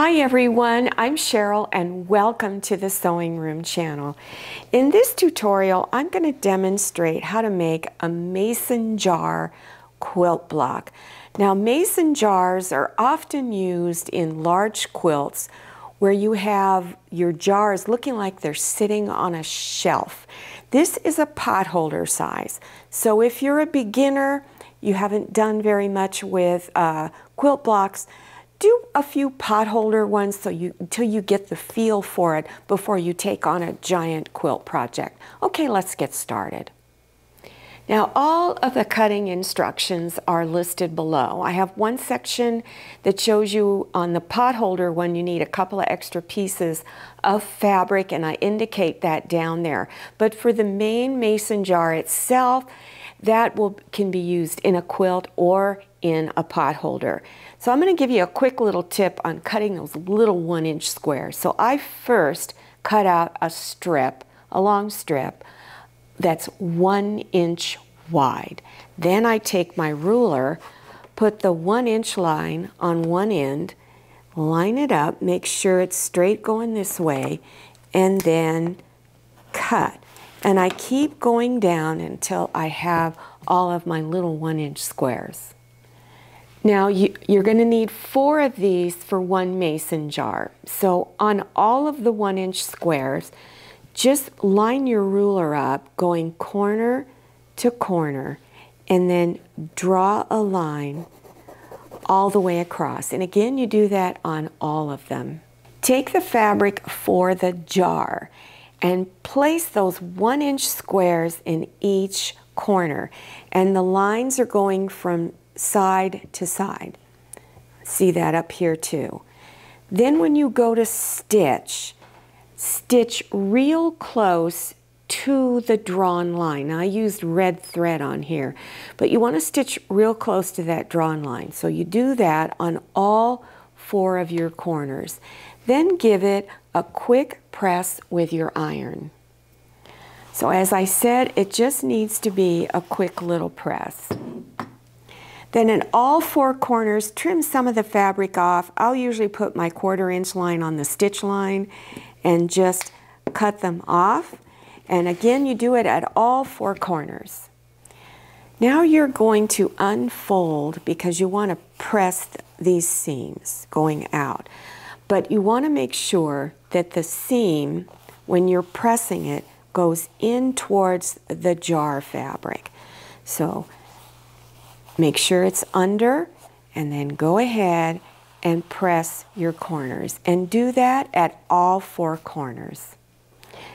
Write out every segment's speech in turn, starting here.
Hi everyone, I'm Cheryl and welcome to the Sewing Room channel. In this tutorial, I'm going to demonstrate how to make a mason jar quilt block. Now, mason jars are often used in large quilts where you have your jars looking like they're sitting on a shelf. This is a potholder size. So if you're a beginner, you haven't done very much with quilt blocks, do a few potholder ones until you get the feel for it before you take on a giant quilt project. Okay, let's get started. Now, all of the cutting instructions are listed below. I have one section that shows you on the potholder one you need a couple of extra pieces of fabric, and I indicate that down there. But for the main mason jar itself, that can be used in a quilt or in a potholder. So I'm going to give you a quick little tip on cutting those little 1-inch squares. So I first cut out a strip, a long strip, that's 1 inch wide. Then I take my ruler, put the 1-inch line on one end, line it up, make sure it's straight going this way, and then cut. And I keep going down until I have all of my little 1-inch squares. Now you're going to need 4 of these for one mason jar. So on all of the 1-inch squares, just line your ruler up going corner to corner and then draw a line all the way across. And again, you do that on all of them. Take the fabric for the jar and place those 1-inch squares in each corner. And the lines are going from side to side. See that up here too. Then when you go to stitch, stitch real close to the drawn line. Now, I used red thread on here, but you want to stitch real close to that drawn line. So you do that on all 4 of your corners. Then give it a quick press with your iron. So as I said, it just needs to be a quick little press. Then in all 4 corners, trim some of the fabric off. I'll usually put my 1/4 inch line on the stitch line and just cut them off. And again, you do it at all 4 corners. Now you're going to unfold because you want to press these seams going out. But you want to make sure that the seam, when you're pressing it, goes in towards the jar fabric. So make sure it's under, and then go ahead and press your corners. And do that at all 4 corners.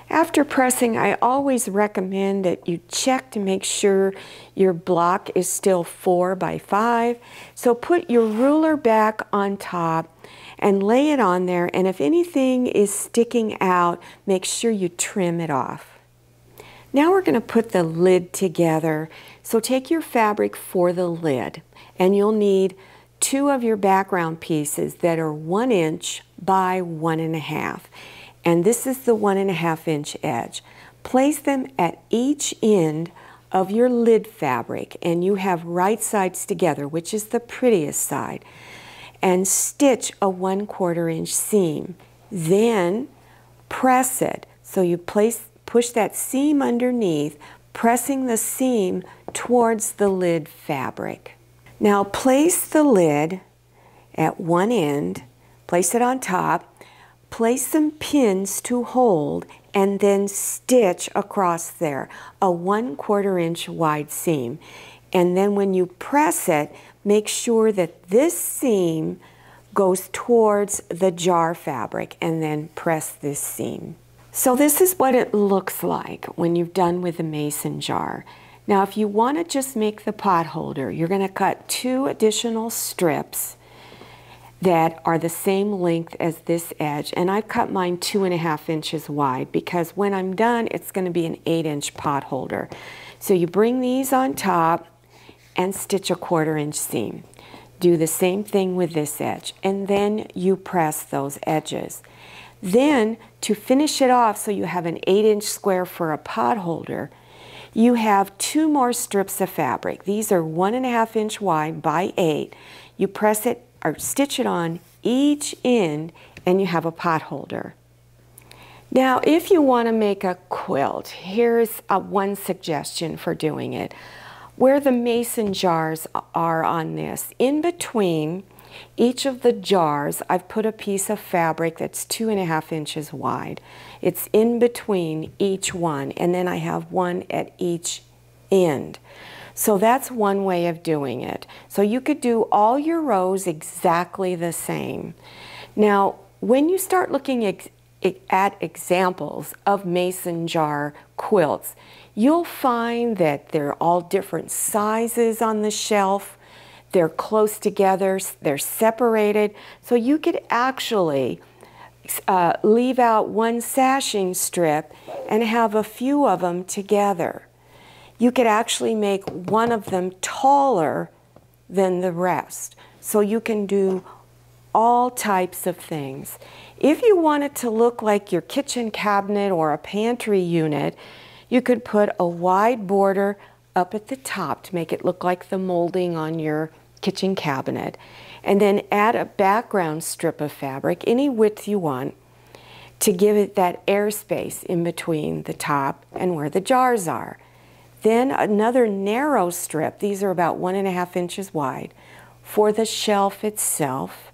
After pressing, I always recommend that you check to make sure your block is still 4 by 5. So put your ruler back on top and lay it on there, and if anything is sticking out, make sure you trim it off. Now we're going to put the lid together. So take your fabric for the lid, and you'll need 2 of your background pieces that are 1 inch by 1.5. And this is the 1.5 inch edge. Place them at each end of your lid fabric, and you have right sides together, which is the prettiest side, and stitch a 1/4 inch seam. Then press it. So you push that seam underneath, pressing the seam towards the lid fabric. Now place the lid at one end, place it on top, place some pins to hold, and then stitch across there a 1/4 inch wide seam. And then when you press it, make sure that this seam goes towards the jar fabric, and then press this seam. So this is what it looks like when you've done with the mason jar. Now if you want to just make the potholder, you're going to cut 2 additional strips that are the same length as this edge, and I've cut mine 2.5 inches wide because when I'm done it's going to be an 8-inch potholder. So you bring these on top and stitch a 1/4 inch seam. Do the same thing with this edge, and then you press those edges. Then to finish it off so you have an 8-inch square for a potholder, you have 2 more strips of fabric. These are 1.5 inch wide by 8. You press it or stitch it on each end, and you have a pot holder. Now, if you want to make a quilt, here's one suggestion for doing it. Where the mason jars are on this, in between each of the jars, I've put a piece of fabric that's 2.5 inches wide. It's in between each one, and then I have one at each end. So that's one way of doing it. So you could do all your rows exactly the same. Now, when you start looking at examples of mason jar quilts, you'll find that they're all different sizes on the shelf. They're close together, they're separated. So you could actually leave out one sashing strip and have a few of them together. You could actually make one of them taller than the rest. So you can do all types of things. If you want it to look like your kitchen cabinet or a pantry unit, you could put a wide border up at the top to make it look like the molding on your kitchen cabinet, and then add a background strip of fabric, any width you want, to give it that airspace in between the top and where the jars are. Then another narrow strip, these are about 1.5 inches wide, for the shelf itself,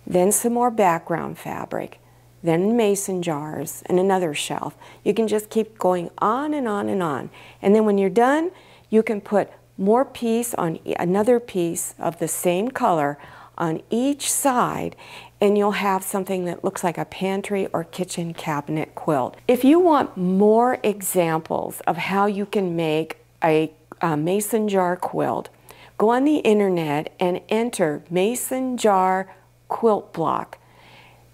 then some more background fabric, then mason jars, and another shelf. You can just keep going on and on and on. And then when you're done, you can put more piece on another piece of the same color on each side, and you'll have something that looks like a pantry or kitchen cabinet quilt. If you want more examples of how you can make a mason jar quilt, go on the internet and enter mason jar quilt block.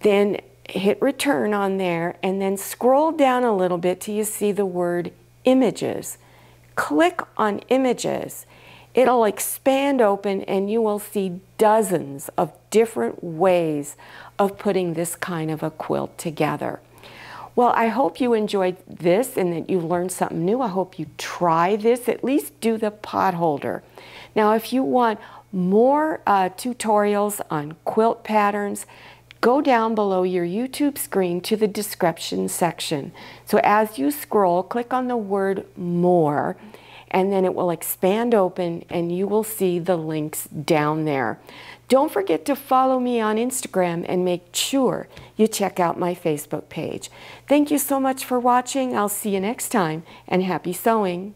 Then hit return on there and then scroll down a little bit till you see the word images. Click on images. It'll expand open and you will see dozens of different ways of putting this kind of a quilt together. Well, I hope you enjoyed this and that you learned something new. I hope you try this, at least do the pot holder. Now, if you want more tutorials on quilt patterns, go down below your YouTube screen to the description section. So as you scroll, click on the word more, and then it will expand open and you will see the links down there. Don't forget to follow me on Instagram and make sure you check out my Facebook page. Thank you so much for watching. I'll see you next time, and happy sewing.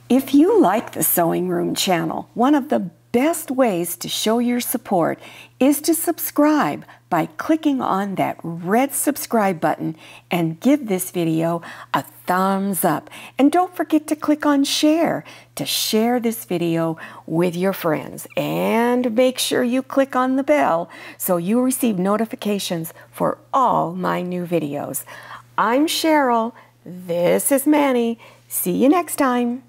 If you like the Sewing Room channel, one of the best ways to show your support is to subscribe by clicking on that red subscribe button and give this video a thumbs up. And don't forget to click on share to share this video with your friends. And make sure you click on the bell so you receive notifications for all my new videos. I'm Cheryl. This is Manny. See you next time.